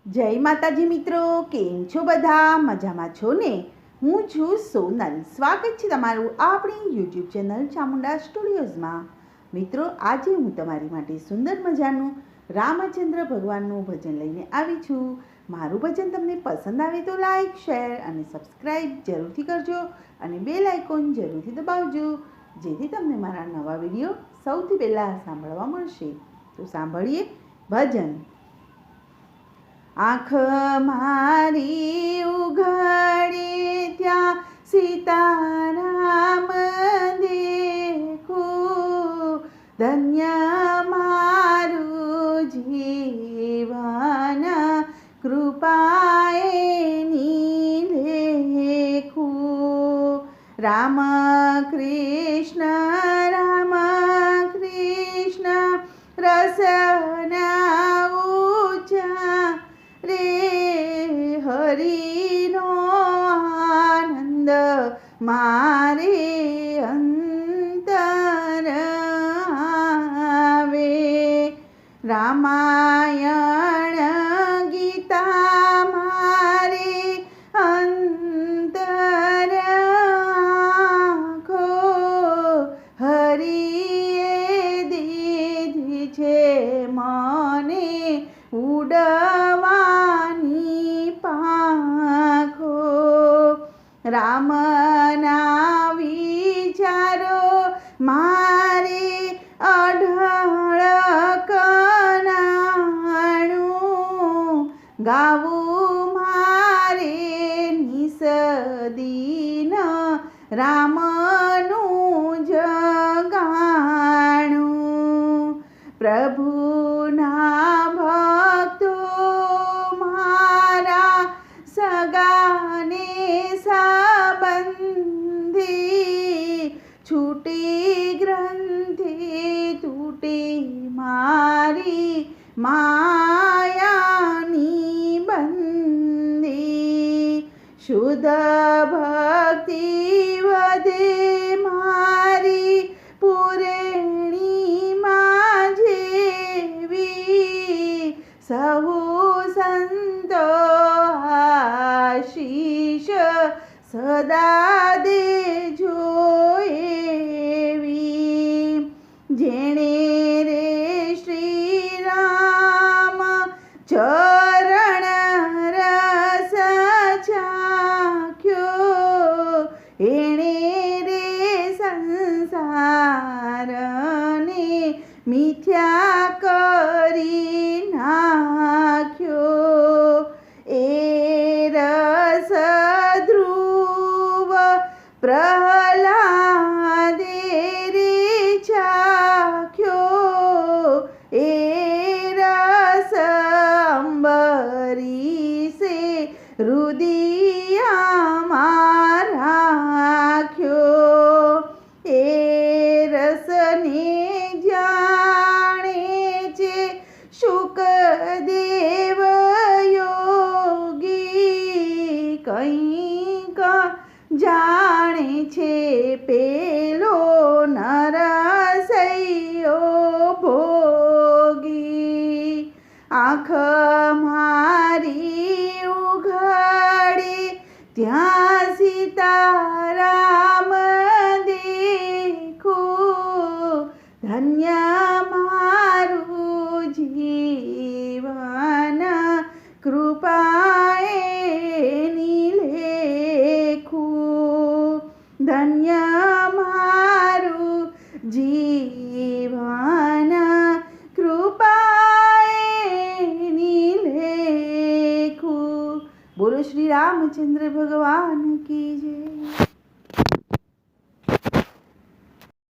જય માતાજી મિત્રો, કેમ છો બધા? મજામાં છો ને? હું છું સોનલ. સ્વાગત છે તમારું આપણી યુટ્યુબ ચેનલ ચામુંડા સ્ટુડિયોઝમાં. મિત્રો, આજે હું તમારી માટે સુંદર મજાનું રામચંદ્ર ભગવાનનું ભજન લઈને આવી છું. મારું ભજન તમને પસંદ આવે તો લાઈક, શેર અને સબસ્ક્રાઈબ જરૂરથી કરજો અને બેલ આઇકોન જરૂરથી દબાવજો, જેથી તમને મારા નવા વિડીયો સૌથી પહેલાં સાંભળવા મળશે. તો સાંભળીએ ભજન. આંખ મારી ઉઘાડે ત્યાં સીતારામ દેખું, ધન્ય મારું જીવન કૃપાએ લેખું. રામ કૃષ્ણ રસના ઊંચા રે, હરિનો આનંદ મારે અંતર આવે. રામાયણ ગીતા મારે અંતર આંખો, હરિએ દીધી છે મને ઉડવાની પાંખો. રામના વિચારો મારે અઢળક નાણું, ગાવું મારે નિસદીન રામનું જગાણું. પ્રભુના ભક્તો મારા સગાને સંબંધી, છૂટી ગ્રંથિ તૂટી મારી માયાની બંદી. શુદ્ધ ભક્તિ વધે મારી પૂરેણીમાં જેવી, સહુ સંતો આશીષ સદા દેજો એવી. જેણે રે શ્રી રામ ચરણ રસ ચાખ્યો, એણે રે સંસારને મિથ્યા કરી નાખ્યો. એ રસ ધ્રુવ પ્રહલાદે રે ચાખ્યો, એ રસ અંબરીશે હૃદયમાં રાખ્યો. એ રસને જાણે છે શુકદેવ યોગી, કંઈક જાણે છે પેલો નરસૈયો ભોગી. આંખ મારી ઉઘાડે ત્યાં સીતારામ દેખું, ધન્ય મારું જીવન કૃપાએ લેખું. ધન્ય મારું જીવન કૃપાએ લેખું. બોલો શ્રી રામચંદ્ર ભગવાન કી જય.